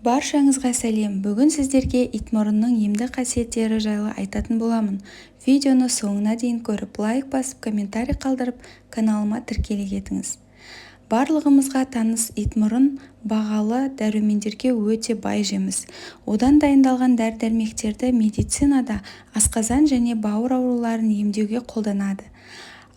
Баршаңызға сәлем. Бүгін сіздерге итмұрынның емдік қасиеттері жайлы айтатын боламын. Видеоны соңына дейін көріп, лайк басып, комментарий қалдырып, каналыма тіркеле кетіңіз. Барлығымызға таныс итмұрын бағалы дәрумендерге өте бай жеміс. Одан дайындалған дәрі-дәрмектерді медицинада асқазан және бауыр ауруларын емдеуге қолданады.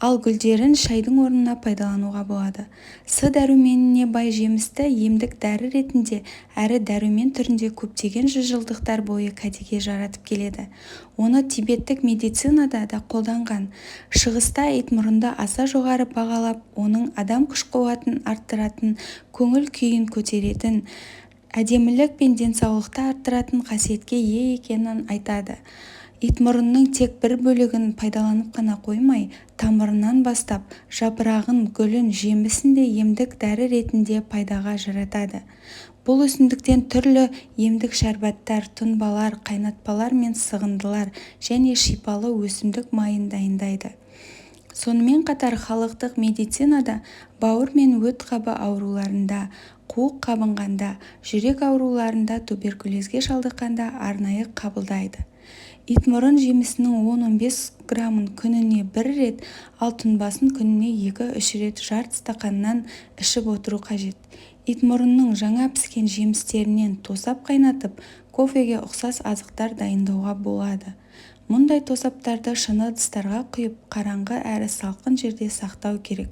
Ал гүлдерін шайдың орнына пайдалануға болады. С дәруменіне бай жемісті емдік дәрі ретінде әрі дәрумен түрінде көптеген жүзжылдықтар бойы кәдеге жаратып келеді. Оны тибеттік медицинада да қолданған. Шығыста итмұрынды аса жоғары бағалап, оның адам күш-қуатын арттыратын, көңіл күйін көтеретін, әдемілік пен денсаулықты арттыратын қасиетке ие екенін айтады. Итмұрынның тек бір бөлігін пайдаланып қана қоймай, тамырынан бастап, жапырағын, гүлін, жемісін де емдік дәрі ретінде пайдаға жаратады. Бұл өсімдіктен түрлі емдік шәрбаттар, тұнбалар, қайнатпалар мен сығындылар және шипалы өсімдік майын дайындайды. Сонымен қатар халықтық медицинада бауыр мен өт қабы ауруларында, қуық қабынғанда, жүрек ауруларында, туберкулезге шалдыққанда арнайы қабылдайды. Итмұрын жемісінің 10-15 грамын күніне 1 рет, ал тұнбасын күніне 2-3 рет жарты стақаннан ішіп отыру қажет. Итмұрынның жаңа піскен жемістерінен тосап қайнатып, кофеге ұқсас азықтар дайындауға болады. Мұндай тосаптарды шыны ыдыстарға құйып, қараңғы әрі салқын жерде сақтау керек.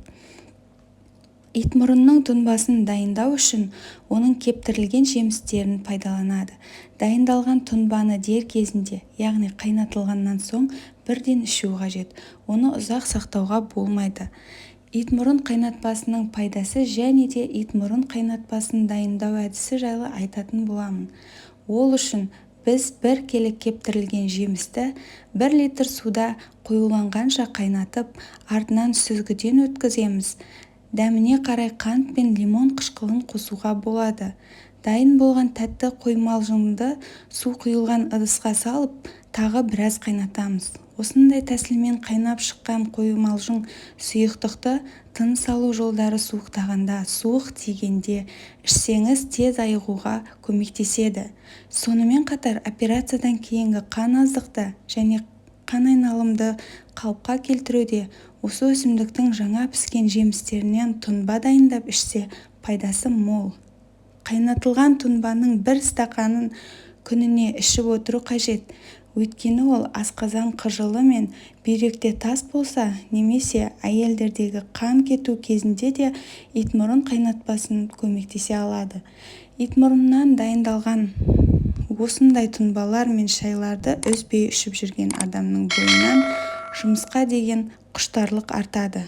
Итмұрынның тұнбасын дайындау үшін оның кептірілген жемістерін пайдаланады. Дайындалған тұнбаны дер кезінде, яғни қайнатылғаннан соң бірден ішу қажет. Оны ұзақ сақтауға болмайды. Итмұрын қайнатпасының пайдасы және де итмұрын қайнатпасын дайындау әдісі жайлы айтатын боламын. Ол үшін біз 1 келі кептірілген жемісті 1 литр суда қоюланғанша қайнатып, артынан сүзгіден өткіземіз. Дәміне қарай қант пен лимон қышқылын қосуға болады. Дайын болған тәтті қоймалжыңды су құйылған ыдысқа салып, тағы біраз қайнатамыз. Осындай тәсілмен қайнап шыққан қоймалжың сұйықтықты тыныс алу жолдары суықтағанда, суық тигенде ішсеңіз тез айығуға көмектеседі. Сонымен қатар операциядан кейінгі қан аздықты және қан айналымды қалыпқа келтіруде осы өсімдіктің жаңа піскен жемістерінен тұнба дайындап ішсе пайдасы мол. Қайнатылған тұнбаның 1 стақанын күніне ішіп отыру қажет. Өйткені ол асқазан қыжылы мен бүйректе тас болса, немесе әйелдердегі қан кету кезінде де итмұрын қайнатпасын көмектесе алады. Итмұрыннан дайындалған осындай тұнбалар мен шайларды үзбей ішіп жүрген адамның бойынан жұмысқа деген құштарлық артады.